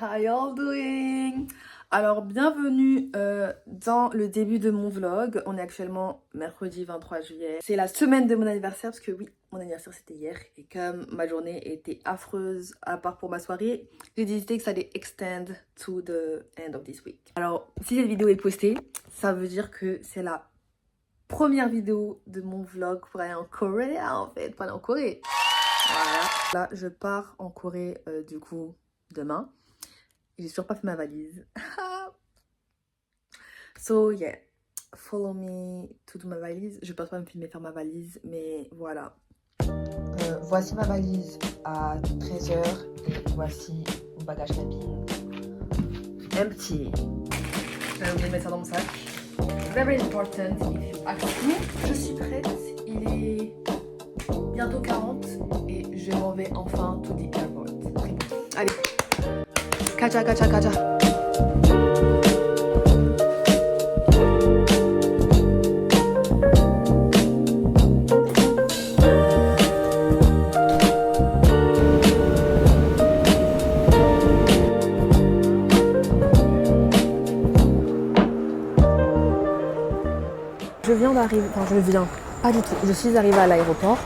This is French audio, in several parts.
how y'all doing? Alors bienvenue dans le début de mon vlog. On est actuellement mercredi 23 juillet. C'est la semaine de mon anniversaire parce que oui, mon anniversaire c'était hier. Et comme ma journée était affreuse à part pour ma soirée, j'ai décidé que ça allait extend to the end of this week. Alors si cette vidéo est postée, ça veut dire que c'est la première vidéo de mon vlog pour aller en Corée en fait, pour aller en Corée. Voilà. Là, je pars en Corée du coup demain. J'ai toujours pas fait ma valise. So yeah, follow me to do ma valise. Je pense pas me filmer faire ma valise, mais voilà. Voici ma valise à 13h et voici mon bagage cabine. Empty. J'avais oublié de mettre ça dans mon sac. Very important if you ask me. Je suis prête. Il est bientôt 40 et je m'en vais enfin to the airport. Allez. Kaja, kaja, kaja. Pas du tout. Je suis arrivée à l'aéroport.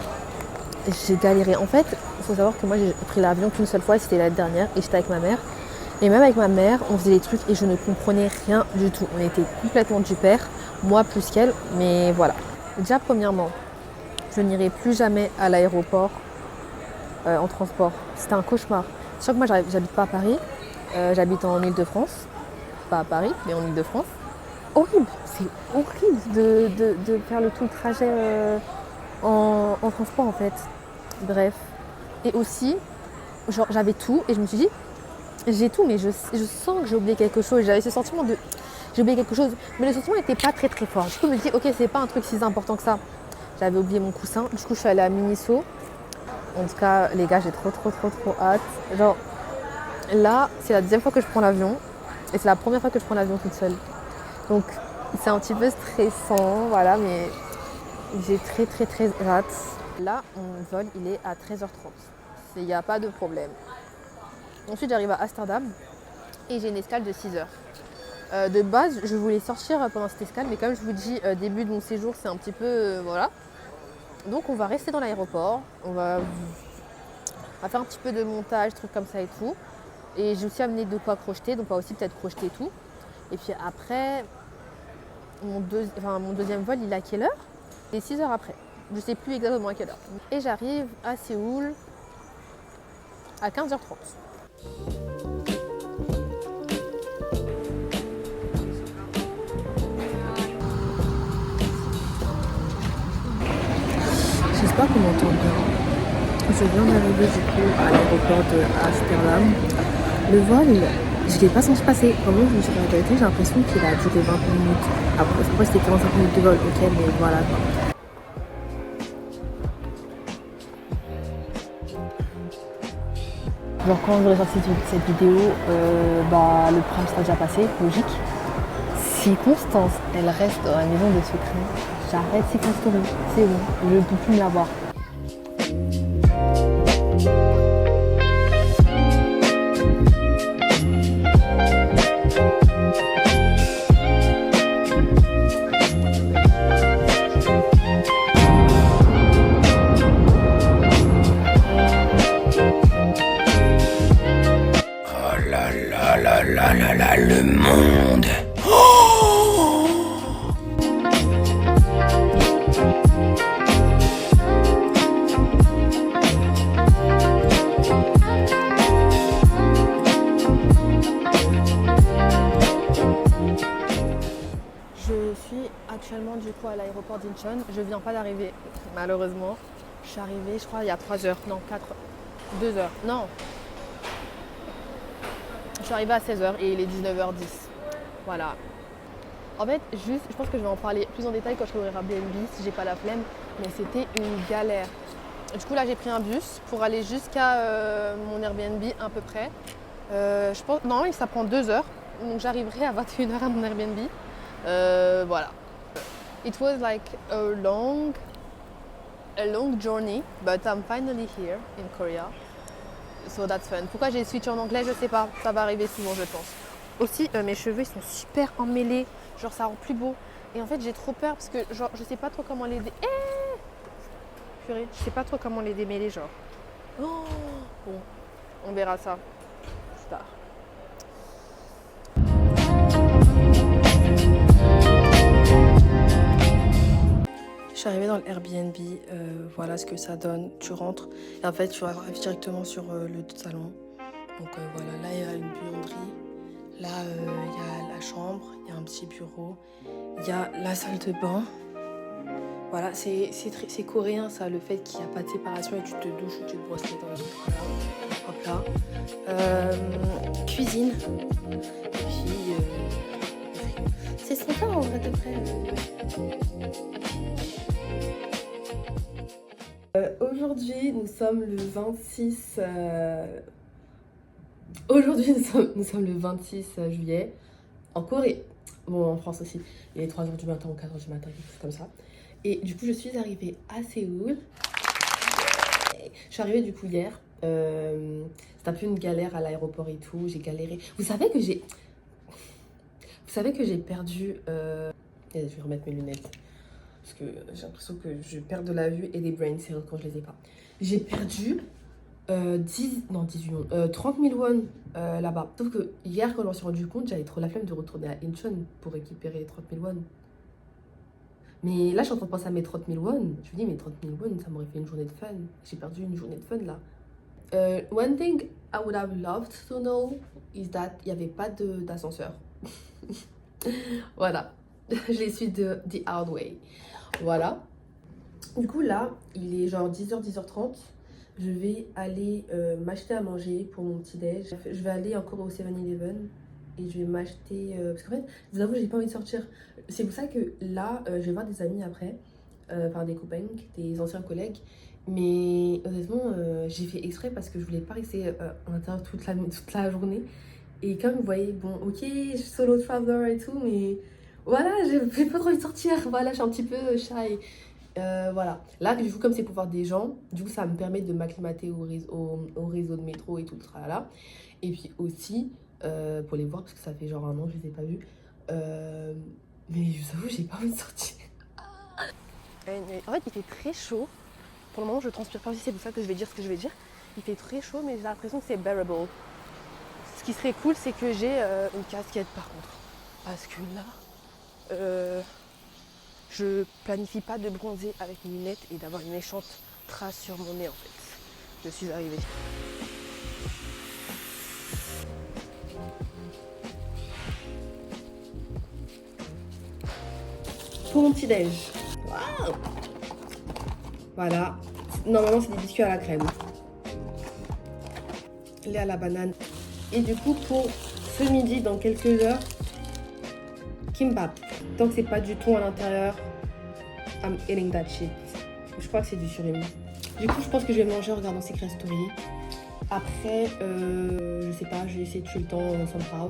J'ai galéré. En fait, il faut savoir que moi j'ai pris l'avion qu'une seule fois et c'était la dernière et j'étais avec ma mère. Et même avec ma mère, on faisait des trucs et je ne comprenais rien du tout. On était complètement du père, moi plus qu'elle, mais voilà. Déjà, premièrement, je n'irai plus jamais à l'aéroport en transport. C'était un cauchemar. C'est sûr que moi, j'habite pas à Paris, j'habite en Île-de-France. Pas à Paris, mais en Île-de-France. Horrible, c'est horrible de faire tout le trajet en transport en fait. Bref. Et aussi, genre, j'avais tout et je me suis dit, j'ai tout, mais je sens que j'ai oublié quelque chose. J'avais ce sentiment de j'ai oublié quelque chose, mais le sentiment n'était pas très très fort. Du coup, je me dis, ok, c'est pas un truc si important que ça. J'avais oublié mon coussin. Du coup, je suis allée à Miniso. En tout cas, les gars, j'ai trop hâte. Genre, là, c'est la deuxième fois que je prends l'avion et c'est la première fois que je prends l'avion toute seule. Donc, c'est un petit peu stressant, voilà, mais j'ai très hâte. Là, mon vol, il est à 13h30. Il n'y a pas de problème. Ensuite, j'arrive à Amsterdam et j'ai une escale de 6 heures. De base, je voulais sortir pendant cette escale, mais comme je vous dis, début de mon séjour, c'est un petit peu... voilà. Donc, on va rester dans l'aéroport. On va faire un petit peu de montage, trucs comme ça et tout. Et j'ai aussi amené de quoi crocheter, donc on va aussi peut-être crocheter tout. Et puis après, mon deuxième vol, il est à quelle heure? C'est 6 heures après. Je sais plus exactement à quelle heure. Et j'arrive à Séoul à 15h30. J'espère qu'on m'entend bien. Je viens d'arriver du coup à l'aéroport de Amsterdam. Le vol, je ne l'ai pas senti passer. Vraiment, je me suis arrêtée, j'ai l'impression qu'il a duré 20 minutes. Après c'était 45 minutes de vol, ok, mais voilà quoi. Genre quand j'aurai sorti cette vidéo, le prom sera déjà passé, logique. Si Constance, elle reste dans la maison de secret, j'arrête Secret Story, c'est bon, je ne peux plus me la voir. Le monde. Je suis actuellement du coup à l'aéroport d'Incheon. Je viens pas d'arriver, malheureusement. Je suis arrivée, je crois, il y a 3 heures. Non, 2 heures. Non. Je suis arrivée à 16h et il est 19h10. Voilà. En fait, juste, je pense que je vais en parler plus en détail quand je serai au Airbnb si j'ai pas la flemme. Mais c'était une galère. Du coup, là, j'ai pris un bus pour aller jusqu'à mon Airbnb à peu près. Je pense, non, ça prend 2 heures. Donc, j'arriverai à 21h à mon Airbnb. Voilà. It was like a long journey, but I'm finally here in Korea. So that's fun. Pourquoi j'ai switché en anglais, je sais pas. Ça va arriver souvent, je pense. Aussi, mes cheveux, ils sont super emmêlés. Genre, ça rend plus beau. Et en fait, j'ai trop peur parce que, genre, je sais pas trop comment les... Purée, je sais pas trop comment les démêler, genre. Oh, bon, on verra ça plus tard. Je suis arrivée dans le Airbnb, voilà ce que ça donne. Tu rentres et en fait tu arrives directement sur le salon. Donc voilà, là il y a une buanderie, là il y a la chambre, il y a un petit bureau, il y a la salle de bain. Voilà, c'est coréen ça, le fait qu'il n'y a pas de séparation et tu te douches ou tu te brosses les dents. Hop là. Cuisine. Et puis c'est sympa en vrai de vrai. Aujourd'hui, nous sommes le 26. Aujourd'hui, nous sommes le 26 juillet en Corée. Bon, en France aussi. Il est 3h du matin ou 4h du matin, quelque chose comme ça. Et du coup, je suis arrivée à Séoul. Je suis arrivée du coup hier. C'était un peu une galère à l'aéroport et tout. J'ai galéré. Vous savez que j'ai perdu. Je vais remettre mes lunettes. Parce que j'ai l'impression que je perds de la vue et des brain cells quand je les ai pas. J'ai perdu 30 000 won là-bas. Sauf que hier, quand je m'en suis rendu compte, j'avais trop la flemme de retourner à Incheon pour récupérer les 30 000 won. Mais là, je suis en train de penser à mes 30 000 won. Je me dis, mais 30 000 won, ça m'aurait fait une journée de fun. J'ai perdu une journée de fun là. One thing I would have loved to know is that il n'y avait pas d'ascenseur. Voilà. Je les suis de The Hard Way. Voilà. Du coup, là, il est genre 10h, 10h30. Je vais aller m'acheter à manger pour mon petit-déj. Je vais aller encore au 7-Eleven et je vais m'acheter... parce qu'en fait, je vous avoue, j'ai pas envie de sortir. C'est pour ça que là, je vais voir des amis après. Enfin, des copains, des anciens collègues. Mais honnêtement, j'ai fait exprès parce que je voulais pas rester en intérieur toute la journée. Et comme vous voyez, bon, ok, je suis solo traveler et tout, mais... Voilà, j'ai pas trop envie de sortir. Voilà, je suis un petit peu shy. Voilà. Là, du coup, comme c'est pour voir des gens, du coup, ça me permet de m'acclimater au réseau de métro et tout ça là. Et puis aussi, pour les voir, parce que ça fait genre un an que je les ai pas vus. Mais je vous avoue, j'ai pas envie de sortir. En fait, il fait très chaud. Pour le moment, je transpire pas aussi, c'est pour ça que je vais dire ce que je vais dire. Il fait très chaud, mais j'ai l'impression que c'est bearable. Ce qui serait cool, c'est que j'ai une casquette par contre. Parce que là... je planifie pas de bronzer avec mes lunettes et d'avoir une méchante trace sur mon nez en fait. Je suis arrivée. Pour mon petit déj. Waouh. Voilà. Normalement c'est des biscuits à la crème. Lait à la banane. Et du coup pour ce midi dans quelques heures, kimbap. Tant que c'est pas du thon à l'intérieur, I'm eating that shit. Je crois que c'est du surimi. Du coup, je pense que je vais manger en regardant Secret Story. Après, je sais pas, je vais essayer de tuer le temps somehow.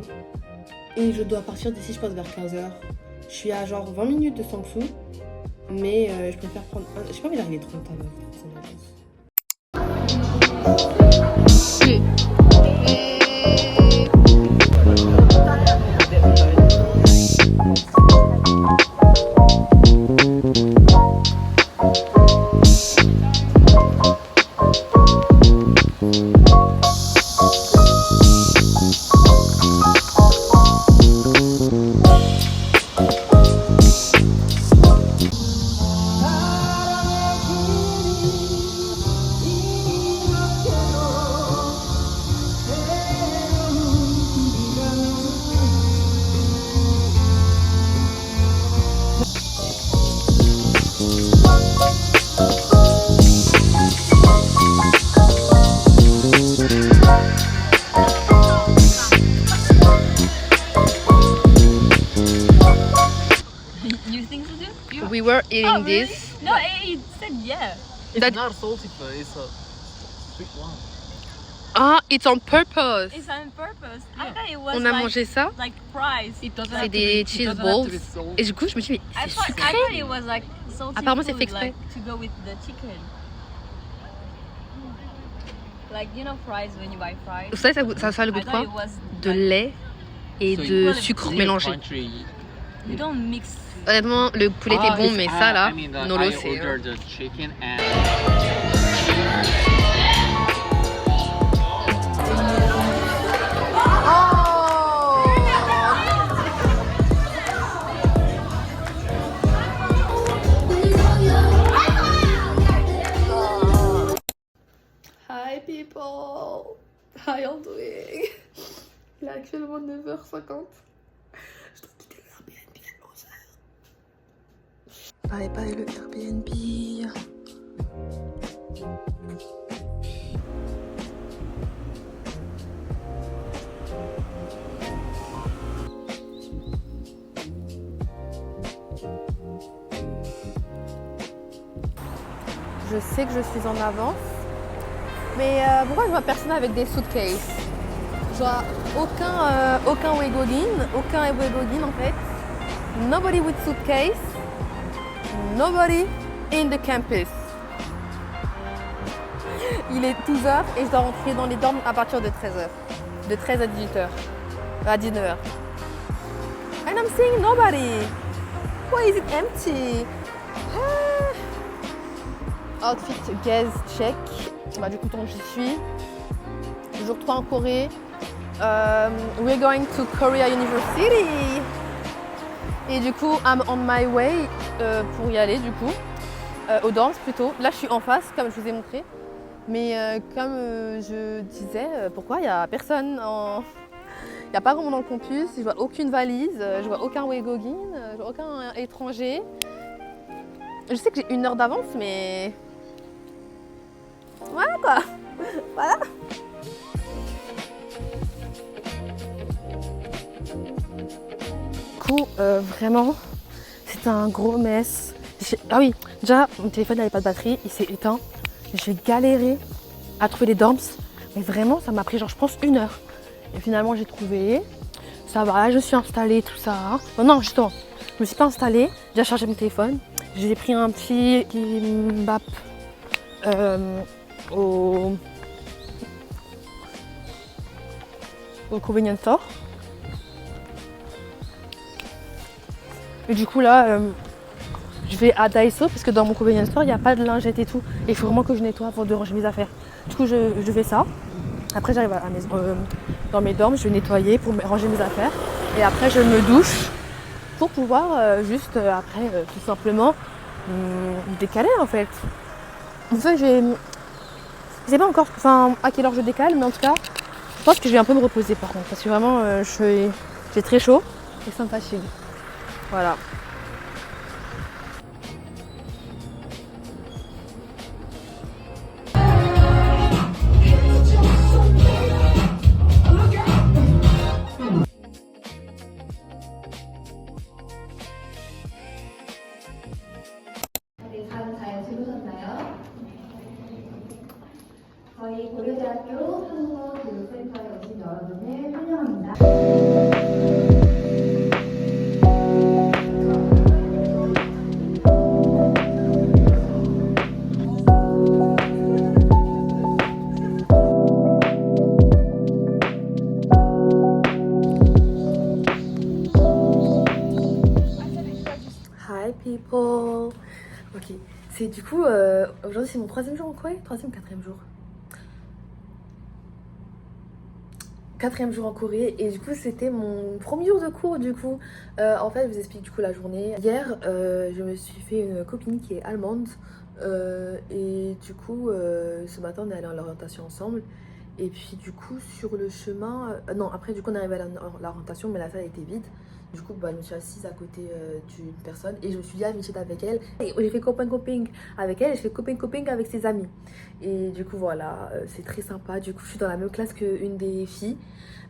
Et je dois partir d'ici, je pense, vers 15h. Je suis à genre 20 minutes de Sangsu. Mais je préfère prendre un... J'ai pas envie d'arriver trop tard. We were eating this. No, it said yeah. It's not salty, but it's a sweet one. Ah, it's on purpose. It's on purpose. I thought it was On a mangé ça. like fries. C'est des cheese balls. Et du coup, je me suis dit, mais I c'est thought sucré. it was like salty Apparemment, c'est food, fait exprès. like, to go with the chicken. Like, you know fries when you buy fries? Vous savez, ça a le goût I de thought quoi? it was De like, lait et So de you- sucre Is it mélangé. crunchy? you don't mix. Honnêtement, le poulet était bon, mais ça là, I mean, Nolo I c'est. ordered the chicken and Hi people, how y'all doing? Il est actuellement 9h50. Je dois quitter le Airbnb à 11h. Bye bye le Airbnb. Je sais que je suis en avance, mais pourquoi je vois personne avec des suitcases? Je vois aucun Wegogin en fait. Nobody with suitcase. Nobody in the campus. Il est 12h et je dois rentrer dans les dorms à partir de 13h. De 13 à 18h. À 19h. And I'm seeing nobody. Why is it empty? Outfit gaze check. Bah, du coup, tant que j'y suis. Jour 3 en Corée. We're going to Korea University. Et du coup, I'm on my way pour y aller du coup. Aux dorms plutôt. Là, je suis en face, comme je vous ai montré. Mais comme je disais, pourquoi il n'y a personne Il n'y a pas vraiment dans le campus, je vois aucune valise, je vois aucun Wegogin, je vois aucun étranger. Je sais que j'ai 1 heure d'avance, mais... Voilà quoi. Voilà. Du coup, vraiment, c'est un gros mess. Ah oui, déjà, mon téléphone n'avait pas de batterie, il s'est éteint. J'ai galéré à trouver les dorms, mais vraiment, ça m'a pris genre, je pense, 1 heure. Et finalement, j'ai trouvé. Ça va, je me suis installée, tout ça. Oh non, justement, je me suis pas installée, j'ai chargé mon téléphone. J'ai pris un petit kimbap au convenience store. Et du coup là, je vais à Daiso parce que dans mon convenience store il n'y a pas de lingette et tout. Et il faut vraiment que je nettoie avant de ranger mes affaires. Du coup je fais ça. Après j'arrive à la maison, dans mes dorms, je vais nettoyer pour ranger mes affaires. Et après je me douche pour pouvoir juste après tout simplement me décaler en fait. En fait je sais pas encore à quelle heure je décale, mais en tout cas je pense que je vais un peu me reposer par contre. Parce que vraiment j'ai très chaud et ça me fatigue. Voilà. 저희 고려대학교 한국어교육센터에 오신 여러분을 환영합니다. Hi people. Ok, c'est du coup aujourd'hui c'est mon 3e jour en Corée, 3e ou 4e jour. 4e jour en Corée et du coup c'était mon premier jour de cours du coup. En fait je vous explique du coup la journée. Hier je me suis fait une copine qui est allemande et du coup ce matin on est allé à l'orientation ensemble. Et puis du coup sur le chemin, non après du coup on est arrivé à l'orientation mais la salle était vide. Du coup bah, je me suis assise à côté d'une personne et je me suis dit amitié avec elle. Et j'ai fait coping avec elle et j'ai fait coping avec ses amis. Et du coup voilà, c'est très sympa. Du coup je suis dans la même classe qu'une des filles.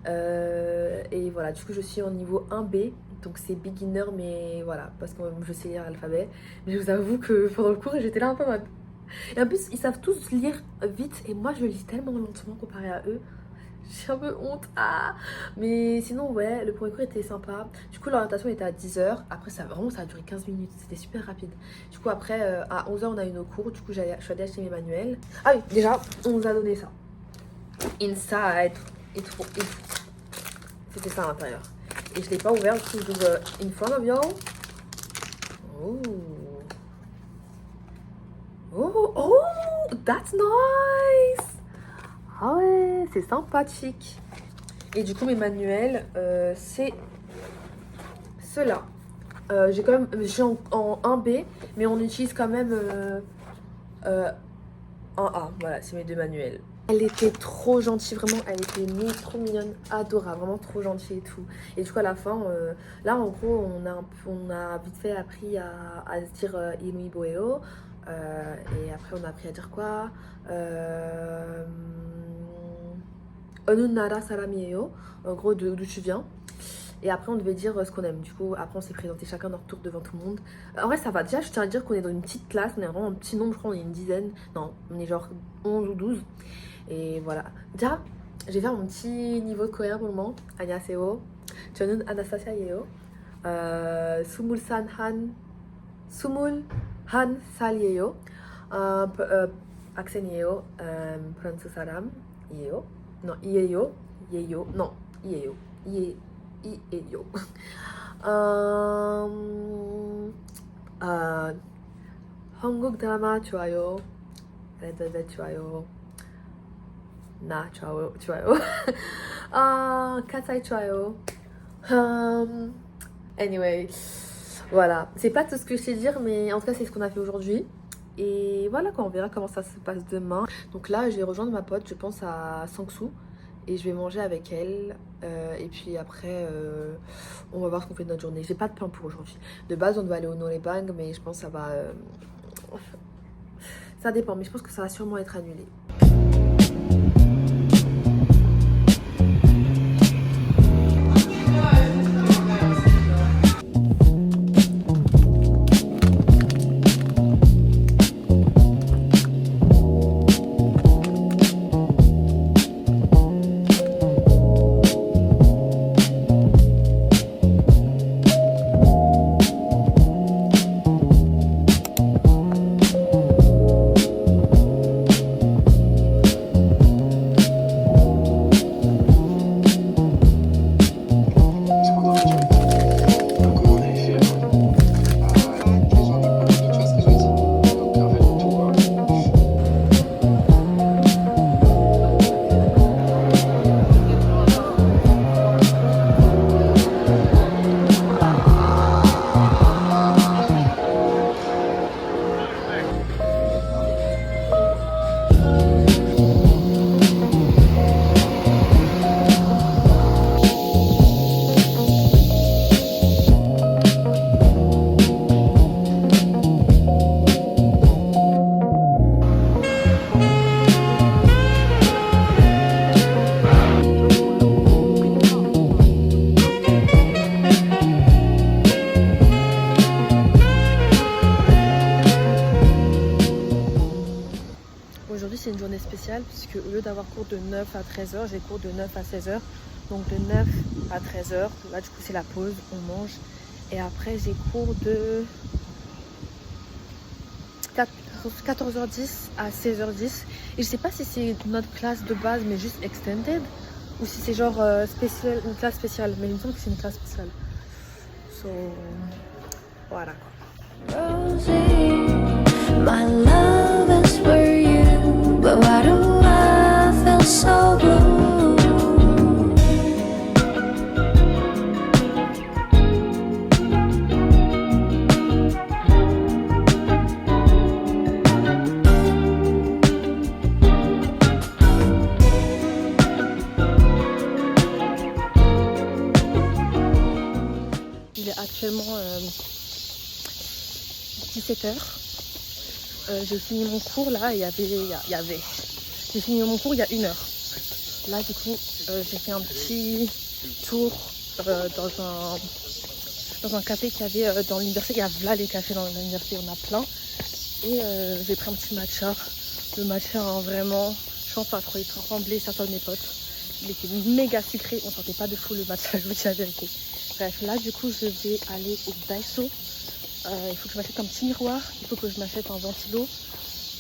Et voilà, du coup je suis en niveau 1B. Donc c'est beginner mais voilà, parce que je sais lire l'alphabet. Mais je vous avoue que pendant le cours j'étais là un peu en mode... Et en plus ils savent tous lire vite et moi je lis tellement lentement comparé à eux. J'ai un peu honte. Mais sinon ouais, le premier cours était sympa. Du coup l'orientation était à 10h. Après ça a duré 15 minutes. C'était super rapide. Du coup après à 11h on a eu nos cours. Du coup je suis allée acheter mes manuels. Ah oui déjà on nous a donné ça. inside, c'était ça à l'intérieur. Et je l'ai pas ouvert, du coup je l'ouvre in front of y'all. Oh. Oh, oh, that's nice. Ah ouais, c'est sympathique. Et du coup mes manuels, c'est ceux-là. J'ai quand même, je suis en 1B, mais on utilise quand même un A. Voilà, c'est mes deux manuels. Elle était trop gentille, vraiment, elle était trop mignonne, adorable, vraiment trop gentille et tout. Et du coup à la fin, là en gros, on a vite fait appris à se dire Inui Boeo. Et après on a appris à dire quoi Onunara Saramieyo, en gros d'où tu viens. Et après on devait dire ce qu'on aime. Du coup après on s'est présenté chacun notre tour devant tout le monde. En vrai ça va, déjà je tiens à dire qu'on est dans une petite classe. On est vraiment un petit nombre, je crois on est une dizaine. Non, on est genre 11 ou 12. Et voilà, déjà je vais faire mon petit niveau de coréen pour le moment. Annyeonghaseyo, 저는 Anastasia-yeyo. 스물 한 살이에요. 학생이에요. 프랑스 사람이에요. 이에요. 이에요. 한국 드라마 좋아요. 레드벨벳 좋아요. 나 좋아요. 카사이 좋아요. Anyway, voilà. C'est pas tout ce que je sais dire, mais en tout cas, c'est ce qu'on a fait aujourd'hui. Et voilà, quoi, on verra comment ça se passe demain. Donc là, je vais rejoindre ma pote, je pense à Sangsu. Et je vais manger avec elle. Et puis après, on va voir ce qu'on fait de notre journée. J'ai pas de plan pour aujourd'hui. De base, on doit aller au Norebang, mais je pense que ça va... ça dépend, mais je pense que ça va sûrement être annulé. C'est une journée spéciale puisque au lieu d'avoir cours de 9 à 13h, j'ai cours de 9 à 16h. Donc de 9 à 13h, là du coup c'est la pause, on mange. Et après j'ai cours de 14h10 à 16h10. Et je sais pas si c'est notre classe de base mais juste extended ou si c'est genre spécial, une classe spéciale. Mais il me semble que c'est une classe spéciale. So voilà quoi. Rosie, my love is for you, but why do I feel so blue? Il est actuellement 17h. J'ai fini mon cours là, j'ai fini mon cours il y a 1h. Là du coup j'ai fait un petit tour dans un café qu'il y avait dans l'université. Il y a là les cafés dans l'université, on a plein. Et j'ai pris un petit matcha. Le matcha hein, vraiment, je pense pas trop, il tremblait certains de mes potes. Il était méga sucré, on sentait pas de fou le matcha, je vous dis la vérité. Bref, là du coup je vais aller au Daiso. Il faut que je m'achète un petit miroir, il faut que je m'achète un ventilo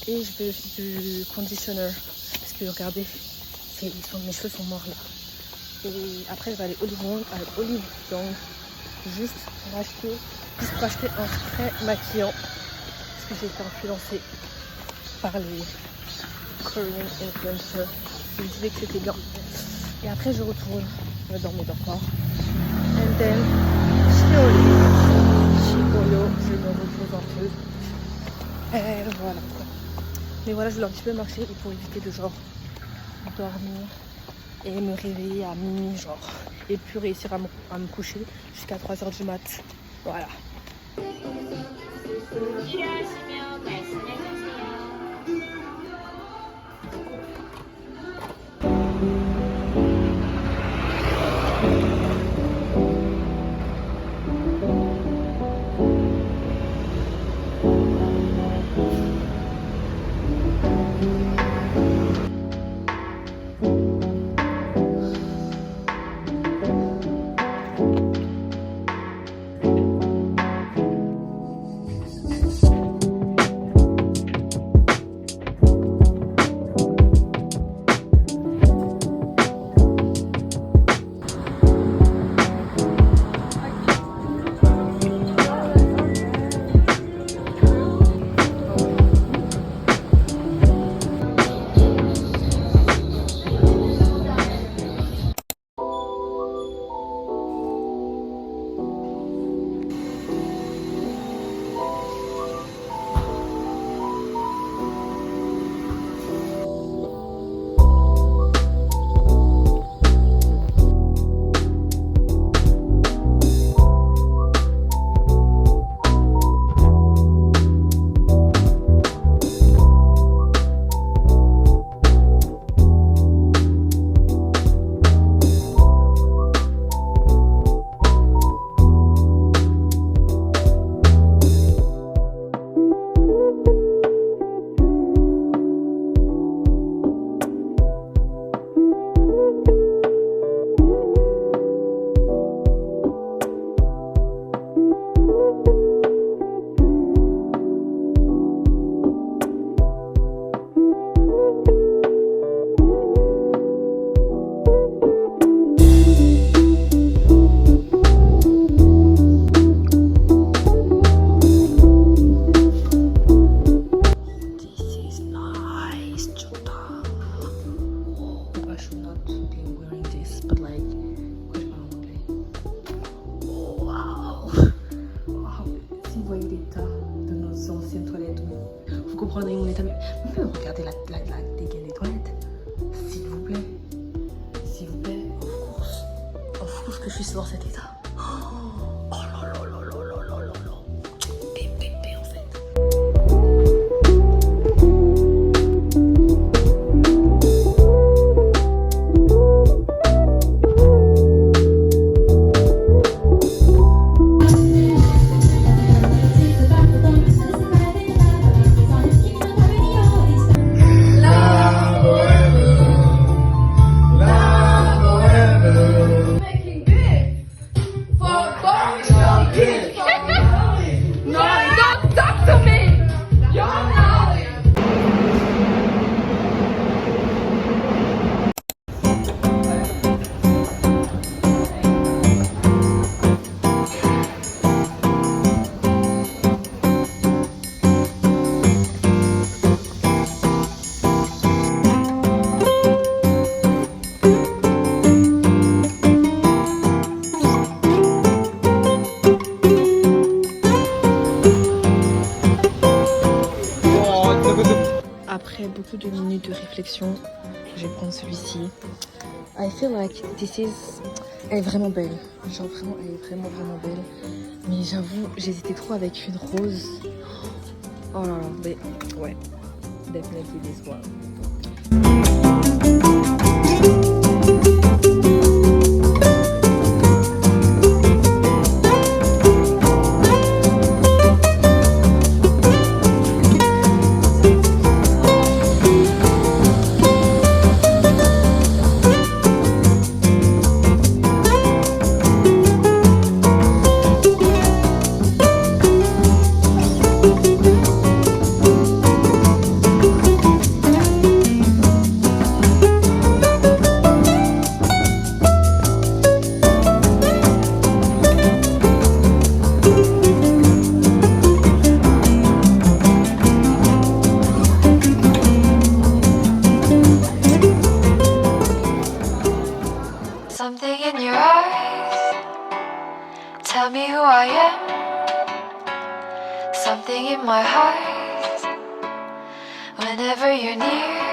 et je veux du conditioner. Parce que regardez, mes cheveux sont morts là. Et après, je vais aller à Olive Young juste pour acheter un spray maquillant parce que j'ai été influencée par les Korean influencers qui me disaient que c'était bien. Et après, je retourne dans mes dortoirs. And then, Chiolo, je me repose un peu. Et voilà quoi. Mais voilà, je voulais un petit peu marcher et pour éviter de genre dormir et me réveiller à minuit genre et plus réussir à me coucher jusqu'à 3h du mat. Voilà. Regardez la dégaine des toilettes. S'il vous plaît. Of course que je suis dans cet état. Oh là là là là là là là là. Bébé en fait. Après beaucoup de minutes de réflexion, je vais prendre celui-ci. I feel like this is... Elle est vraiment belle. Genre vraiment, elle est vraiment belle. Mais j'avoue, j'hésitais trop avec une rose. Oh là là, mais ouais. Definitely this one. in my heart whenever you're near.